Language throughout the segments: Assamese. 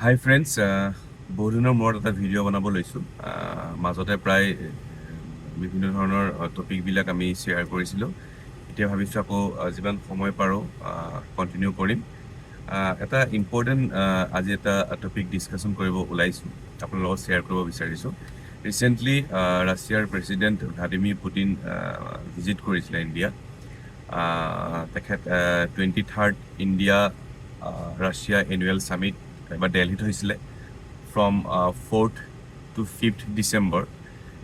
হাই ফ্ৰেণ্ডছ, বহু দিনৰ মূৰত এটা ভিডিঅ' বনাব লৈছোঁ। মাজতে প্ৰায় বিভিন্ন ধৰণৰ টপিকবিলাক আমি শ্বেয়াৰ কৰিছিলোঁ। এতিয়া ভাবিছোঁ আকৌ যিমান সময় পাৰোঁ কণ্টিনিউ কৰিম। এটা ইম্পৰ্টেণ্ট আজি এটা টপিক ডিছকাশ্যন কৰিব ওলাইছোঁ, আপোনাৰ লগত শ্বেয়াৰ কৰিব বিচাৰিছোঁ। ৰিচেণ্টলি ৰাছিয়াৰ প্ৰেছিডেণ্ট ভ্লাডিমিৰ পুটিন ভিজিট কৰিছিলে ইণ্ডিয়া। তেখেত 23rd India Russia annual summit এবাৰ দিল্লীত হৈছিলে from 4th to 5th December.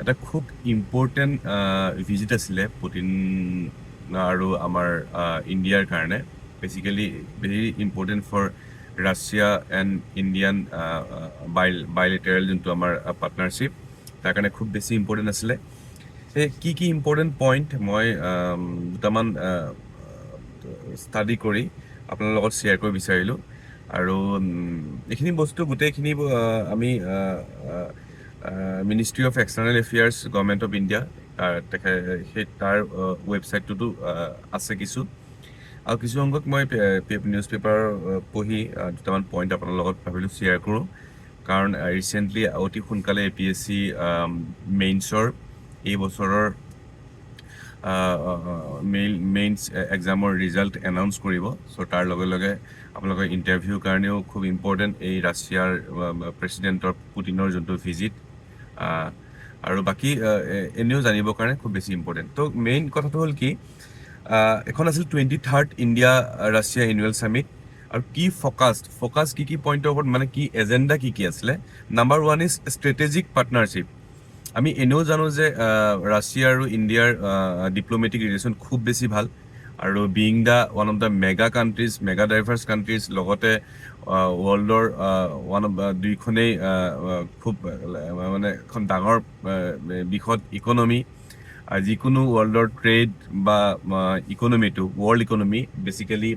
এটা খুব ইম্পৰ্টেণ্ট ভিজিট আছিলে পুটিন আৰু আমাৰ ইণ্ডিয়াৰ কাৰণে। Basically very important for Russia and Indian bilateral যোনটো আমাৰ পাৰ্টনাৰশ্বিপ, তাৰ কাৰণে খুব বেছি ইম্পৰ্টেণ্ট আছিলে। কি কি ইম্পৰ্টেণ্ট পইণ্ট মই দুটামান ষ্টাডি কৰি আপোনাৰ লগত শ্বেয়াৰ কৰিব বিচাৰিলোঁ। আৰু এইখিনি বস্তু গোটেইখিনি আমি ministry of external affairs government of India তাৰ ৱেবছাইটটোতো আছে কিছু, আৰু কিছু অংশত মই নিউজ পেপাৰ পঢ়ি দুটামান পইণ্ট আপোনাৰ লগত ভাবিলোঁ শ্বেয়াৰ কৰোঁ। কাৰণ ৰিচেণ্টলি অতি সোনকালে APSC মেইনছৰ এই বছৰৰ মেইনছ এক্সামৰ ৰিজাল্ট এনাউন্স কৰিব। চ' তাৰ লগে লগে আপোনালোকৰ ইণ্টাৰভিউৰ কাৰণেও খুব ইম্পৰ্টেণ্ট এই ৰাছিয়াৰ প্ৰেছিডেণ্টৰ পুটিনৰ যোনটো ভিজিট, আৰু বাকী এনেও জানিবৰ কাৰণে খুব বেছি ইম্পৰ্টেণ্ট। ত' মেইন কথাটো হ'ল কি, এখন আছিল 23rd India Russia annual summit. আৰু কি ফ'কাছ কি পইণ্টৰ ওপৰত, মানে কি এজেণ্ডা কি আছিলে। Number 1 is strategic partnership. আমি এনেও জানো যে ৰাছিয়া আৰু ইণ্ডিয়াৰ ডিপ্ল'মেটিক ৰিলেশ্যন খুব বেছি ভাল, আৰু being the one of the mega countries, mega diverse countries, লগতে ৱৰ্ল্ডৰ দুইখনেই খুব মানে এখন ডাঙৰ বৃহৎ ইকনমি। যিকোনো ৱৰ্ল্ডৰ ট্ৰেড বা ইকনমিটো, ৱৰ্ল্ড ইকনমি বেচিকেলি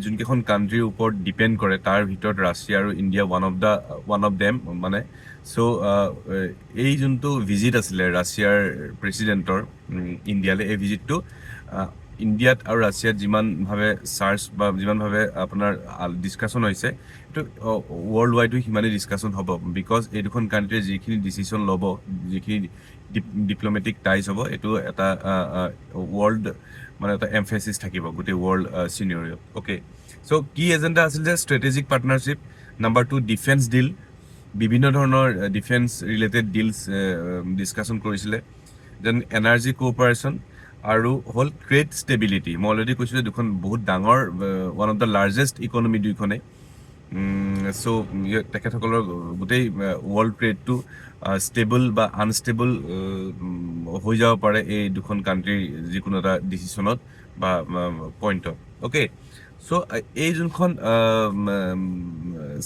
যোনকেইখন কাণ্ট্ৰিৰ ওপৰত ডিপেণ্ড কৰে, তাৰ ভিতৰত ৰাছিয়া আৰু ইণ্ডিয়া ওৱান অফ দেম মানে। চ' এই যোনটো ভিজিট আছিলে ৰাছিয়াৰ প্ৰেছিডেণ্টৰ ইণ্ডিয়ালৈ, এই ভিজিটটো ইণ্ডিয়াত আৰু ৰাছিয়াত যিমানভাৱে চাৰ্চ বা যিমানভাৱে আপোনাৰ ডিছকাশ্যন হৈছে, এইটো ৱৰ্ল্ড ৱাইডো সিমানেই ডিছকাশ্যন হ'ব। বিকজ এই দুখন কাণ্ট্ৰিয়ে যিখিনি ডিচিশ্যন ল'ব, যিখিনি ডিপ্ল'মেটিক টাইজ হ'ব, এইটো এটা ৱৰ্ল্ড মানে এটা এমফেচিছ থাকিব গোটেই ৱৰ্ল্ড চিনেৰিঅ'ত। অ'কে, চ' কি এজেণ্ডা আছিল যে ষ্ট্ৰেটেজিক পাৰ্টনাৰশ্বিপ। নাম্বাৰ 2 ডিফেন্স ডিল, বিভিন্ন ধৰণৰ ডিফেন্স ৰিলেটেড ডিলছ ডিছকাশ্যন কৰিছিলে। দেন এনাৰ্জি কোঅপাৰেশ্যন, আৰু হ'ল ট্ৰেড ষ্টেবিলিটি। মই অলৰেডি কৈছোঁ যে দুখন বহুত ডাঙৰ, one of the largest economy দুইখনে। চ' তেখেতসকলৰ গোটেই ৱৰ্ল্ড ট্ৰেডটো ষ্টেবল বা আনষ্টেবল হৈ যাব পাৰে এই দুখন কাণ্ট্ৰিৰ যিকোনো এটা ডিচিশ্যনত বা পইণ্টত। অ'কে, চ' এই যোনখন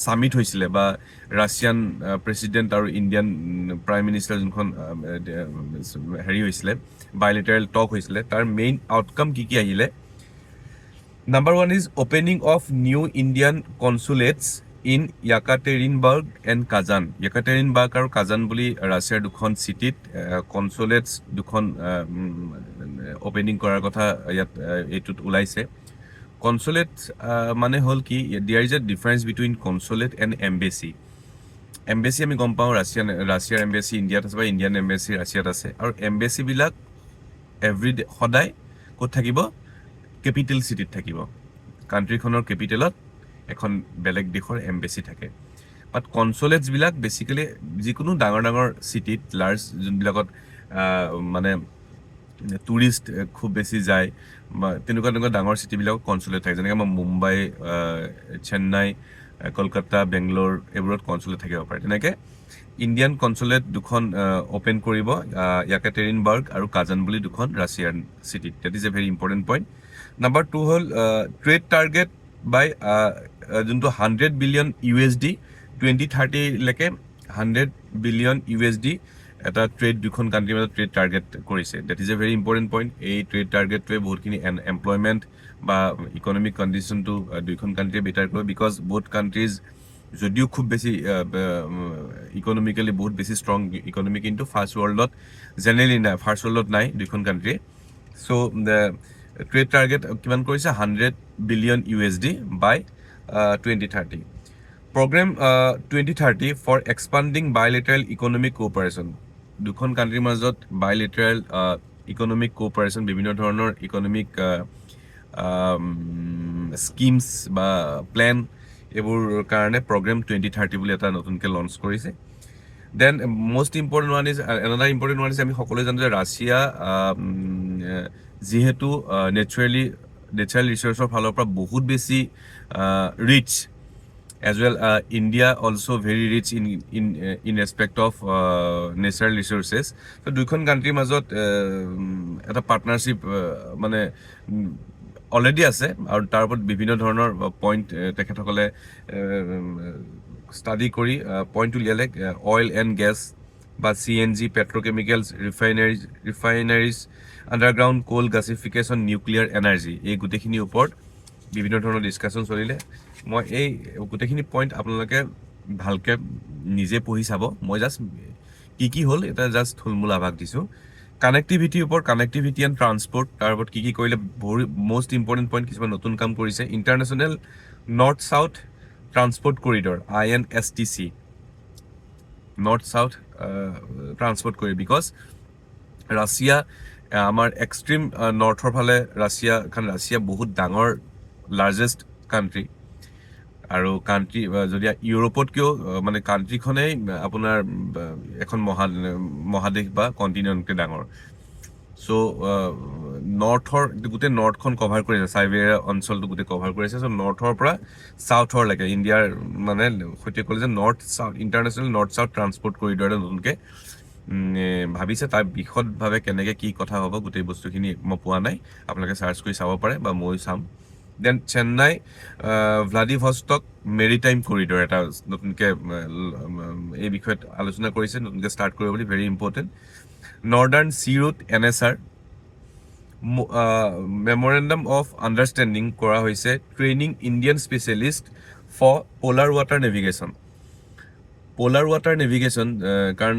ছামিট হৈছিলে বা ৰাছিয়ান প্ৰেছিডেণ্ট আৰু ইণ্ডিয়ান প্ৰাইম মিনিষ্টাৰ যোনখন হেৰি হৈছিলে, বাইলেটাৰেল টক হৈছিলে, তাৰ মেইন আউটকাম কি আহিলে। Number 1 is opening of new Indian consulates in Yekaterinburg and Kazan. Yekaterinburg আৰু কাজান বুলি ৰাছিয়াৰ দুখন চিটিত কনচুলেটছ দুখন অপেনিং কৰাৰ কথা ইয়াত এইটোত ওলাইছে। কনচুলেট মানে হ'ল কি, there is a difference between consulate and embassy. Embassy আমি গম পাওঁ ৰাছিয়াৰ এম্বেচি ইণ্ডিয়াত আছে বা ইণ্ডিয়ান এম্বেচি ৰাছিয়াত আছে। আৰু এম্বেচিবিলাক সদায় ক'ত থাকিব, কেপিটেল চিটিত থাকিব। কাণ্ট্ৰিখনৰ কেপিটেলত এখন বেলেগ দেশৰ এম্বেচি থাকে। বাট কনচুলেটছবিলাক বেচিকেলি যিকোনো ডাঙৰ ডাঙৰ চিটিত, লাৰ্জ যোনবিলাকত মানে টুৰিষ্ট খুব বেছি যায়, বা তেনেকুৱা ডাঙৰ চিটিবিলাকত কনচুলেট থাকে। যেনেকৈ আমাৰ মুম্বাই, চেন্নাই, কলকাতা, বেংগলোৰ, এইবোৰত কনচুলেট থাকিব পাৰে। তেনেকৈ ইণ্ডিয়ান কনচুলেট দুখন অ'পেন কৰিব, য়াকাটেৰিনবাৰ্গ আৰু কাজান বুলি দুখন ৰাছিয়ান চিটিত। That is a very important point. Number 2 হ'ল ট্ৰেড টাৰ্গেট বাই যোনটো 100 বিলিয়ন USD 2030লৈকে 100 বিলিয়ন USD এটা ট্ৰেড দুখন কাণ্ট্ৰিৰ মাজত ট্ৰেড টাৰ্গেট কৰিছে। That is a very important point. এই ট্ৰেড টাৰ্গেটটোৱে বহুতখিনি এমপ্লয়মেণ্ট বা ইকনমিক কণ্ডিশ্যনটো দুইখন কাণ্ট্ৰিয়ে বেটাৰ কৰে। বিকজ বহুত কাণ্ট্ৰিজ যদিও খুব বেছি ইকনমিকেলি বহুত বেছি ষ্ট্ৰং ইকনমি, কিন্তু ফাৰ্ষ্ট ৱৰ্ল্ডত জেনেৰেলি নাই, ফাৰ্ষ্ট ৱৰ্ল্ডত নাই দুইখন কাণ্ট্ৰিয়ে। চ' ট্ৰেড টাৰ্গেট কিমান কৰিছে, 100 billion USD by 2030। Program 2030 for expanding bilateral economic cooperation. দুখন কাণ্ট্ৰিৰ মাজত বায়লেটাৰেল ইকনমিক কোঅপাৰেশ্যন, বিভিন্ন ধৰণৰ ইকনমিক স্কিমছ বা প্লেন, এইবোৰ কাৰণে প্ৰগ্ৰেম 2030 বুলি এটা নতুনকৈ লঞ্চ কৰিছে। Then most important one is another important one is আমি সকলোৱে জানো যে ৰাছিয়া যিহেতু নেচাৰেল ৰিচোৰ্চৰ ফালৰ পৰা বহুত বেছি rich, as well India also very rich in respect of natural resources. So দুইখন কাণ্ট্ৰিৰ মাজত এটা পাৰ্টনাৰশ্বিপ মানে অলৰেডি আছে, আৰু তাৰ ওপৰত বিভিন্ন ধৰণৰ পইণ্ট তেখেতসকলে ষ্টাডি কৰি পইণ্ট উলিয়ালে। অইল এণ্ড গেছ বা CNG, পেট্ৰকেমিকেলছ, ৰিফাইনাৰিজ, আণ্ডাৰগ্ৰাউণ্ড কোল গাছিফিকেশ্যন, নিউক্লিয়াৰ এনাৰ্জি, এই গোটেইখিনিৰ ওপৰত বিভিন্ন ধৰণৰ ডিছকাশ্যন চলিলে। মই এই গোটেইখিনি পইণ্ট আপোনালোকে ভালকৈ নিজে পঢ়ি চাব। মই জাষ্ট কি হ'ল এটা জাষ্ট থুলমূল আভাস দিছোঁ। কানেক্টিভিটিৰ ওপৰত, কানেক্টিভিটি এণ্ড ট্ৰান্সপৰ্ট, তাৰ ওপৰত কি কৰিলে, মষ্ট ইম্পৰ্টেণ্ট পইণ্ট কিছুমান নতুন কাম কৰিছে। International north south transport corridor, INSTC, north south transport corridor, because Russia আমাৰ এক্সট্ৰিম নৰ্থৰ ফালে ৰাছিয়া, কাৰণ ৰাছিয়া বহুত ডাঙৰ লাৰ্জেষ্ট কাণ্ট্ৰি, আৰু কাণ্ট্ৰি যদি ইউৰোপতকৈও মানে কাণ্ট্ৰিখনেই আপোনাৰ এখন মহাদেশ বা কণ্টিনেণ্টকৈ ডাঙৰ। চ' নৰ্থৰ গোটেই নৰ্থখন কভাৰ কৰিছে, চাইবেৰিয়া অঞ্চলটো গোটেই কভাৰ কৰিছে। চ' নৰ্থৰ পৰা চাউথৰলৈকে ইণ্ডিয়াৰ মানে সৈতে ক'লে যে north south international north south transport corridor নতুনকৈ ভাবিছে। তাৰ বিশদভাৱে কেনেকৈ কি কথা হ'ব গোটেই বস্তুখিনি মই পোৱা নাই, আপোনালোকে চাৰ্চ কৰি চাব পাৰে বা ময়ো চাম। Then Chennai Vladivostok maritime corridor এটা নতুনকৈ এই বিষয়ত আলোচনা কৰিছে, নতুনকৈ ষ্টাৰ্ট কৰিব বুলি, very important. Northern Sea Route NSR memorandum of understanding কৰা হৈছে, training Indian specialist for polar water navigation. Polar water navigation, কাৰণ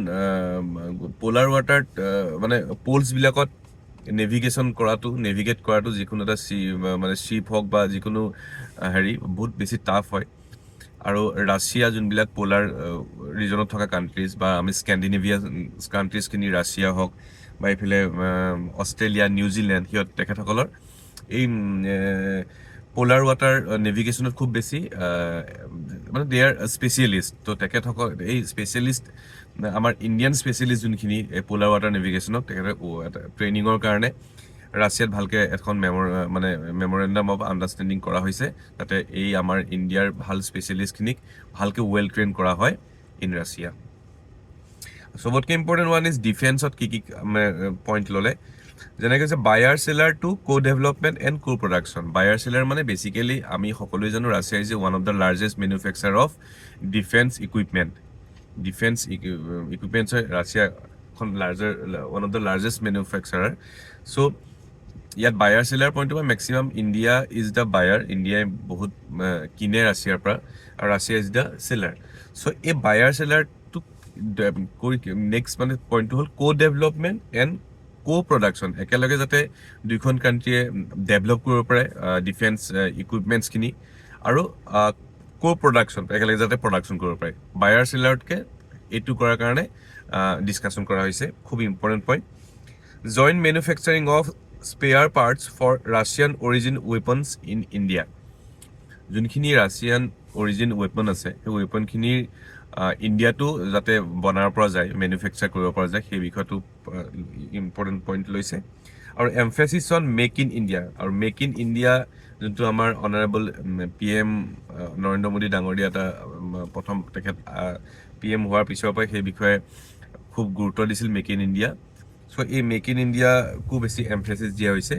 প'লাৰ ৱাটাৰত মানে প'লছবিলাকত নেভিগেট কৰাটো যিকোনো এটা মানে শ্বিপ হওক বা যিকোনো বহুত বেছি টাফ হয়। আৰু ৰাছিয়া যোনবিলাক প'লাৰ ৰিজনত থকা কাণ্ট্ৰিজ, বা আমি স্কেণ্ডিনেভিয়ান কাণ্ট্ৰিজখিনি, ৰাছিয়া হওক বা এইফালে অষ্ট্ৰেলিয়া, নিউজিলেণ্ড, তেখেতসকলৰ এই প'লাৰ ৱাটাৰ নেভিগেশ্যনত খুব বেছি মানে দে আৰ স্পেচিয়েলিষ্ট। তো তেখেতসকল এই স্পেচিয়েলিষ্ট, আমাৰ ইণ্ডিয়ান স্পেচিয়েলিষ্ট যোনখিনি এই প'লাৰ ৱাটাৰ নেভিগেশ্যনক তেখেতে ট্ৰেইনিঙৰ কাৰণে ৰাছিয়াত ভালকৈ এখন মেমৰেণ্ডাম অফ আণ্ডাৰষ্টেণ্ডিং কৰা হৈছে, যাতে এই আমাৰ ইণ্ডিয়াৰ ভাল স্পেচিয়েলিষ্টখিনিক ভালকৈ ৱেল ট্ৰেইন কৰা হয় ইন ৰাছিয়া। চবতকৈ ইম্পৰ্টেণ্ট ওৱান ইজ ডিফেন্সত কি পইণ্ট ল'লে, যেনেকৈ হৈছে buyer seller to development and production. Buyer seller মানে বেচিকেলি আমি সকলোৱে জানো Russia is one of the largest manufacture of defence equipment. হয়, ৰাছিয়া এখন one of the largest manufacturer. So' ইয়াত বায়াৰ চেলাৰ পইণ্টটো বা maximum India is the buyer, ইণ্ডিয়াই বহুত কিনে ৰাছিয়াৰ পৰা, আৰু Russia is the seller. So' এই বায়াৰ চেলাৰটো নেক্সট মানে পইণ্টটো হ'ল ডেভেলপমেণ্ট এণ্ড প্ৰডাকশ্যন। একেলগে যাতে দুইখন কাণ্ট্ৰিয়ে ডেভেলপ কৰিব পাৰে ডিফেন্স ইকুইপমেণ্টছখিনি, আৰু প্ৰডাকশ্যন একেলগে যাতে প্ৰডাকশ্যন কৰিব পাৰে। বায়াৰ চেলাৰতকৈ এইটো কৰাৰ কাৰণে ডিছকাশ্যন কৰা হৈছে, খুব important point. Joint manufacturing of spare parts for Russian origin weapons in India. যোনখিনি ৰাছিয়ান অৰিজিন ৱেপন আছে, সেই ৱেপনখিনিৰ ইণ্ডিয়াটো যাতে বনাব পৰা যায়, মেনুফেকচাৰ কৰিব পৰা যায়, সেই বিষয়টো ইম্পৰ্টেণ্ট পইণ্ট লৈছে। আৰু এমফেচিছ অন মেক ইন ইণ্ডিয়া, আৰু মেক ইন ইণ্ডিয়া যোনটো আমাৰ অনাৰেবল PM নৰেন্দ্ৰ মোদী ডাঙৰীয়া এটা প্ৰথম তেখেত PM হোৱাৰ পিছৰ পৰাই সেই বিষয়ে খুব গুৰুত্ব দিছিল, মেক ইন ইণ্ডিয়া। চ' এই মেক ইন ইণ্ডিয়াকো বেছি এমফেচিছ দিয়া হৈছে।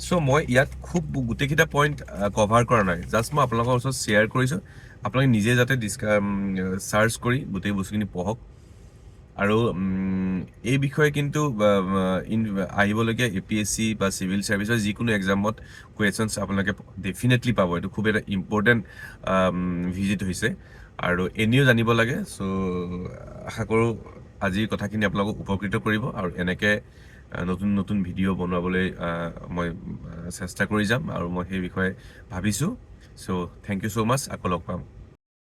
চ' মই ইয়াত খুব গোটেইকেইটা পইণ্ট কভাৰ কৰা নাই, জাষ্ট মই আপোনালোকৰ ওচৰত শ্বেয়াৰ কৰিছোঁ, আপোনালোকে নিজে যাতে চাৰ্চ কৰি গোটেই বস্তুখিনি পঢ়ক। আৰু এই বিষয়ে কিন্তু আহিবলগীয়া APSC বা চিভিল ছাৰ্ভিচৰ যিকোনো এক্সামত কুৱেশ্যনছ আপোনালোকে ডেফিনেটলি পাব। এইটো খুব এটা ইম্পৰ্টেণ্ট ভিজিট হৈছে, আৰু এনেও জানিব লাগে। চ' আশা কৰোঁ আজিৰ কথাখিনি আপোনালোকক উপকৃত কৰিব, আৰু এনেকৈ নতুন নতুন ভিডিঅ' বনাবলৈ মই চেষ্টা কৰি যাম, আৰু মই সেই বিষয়ে ভাবিছোঁ। চ' থেংক ইউ ছ' মাছ, আকৌ লগ পাম।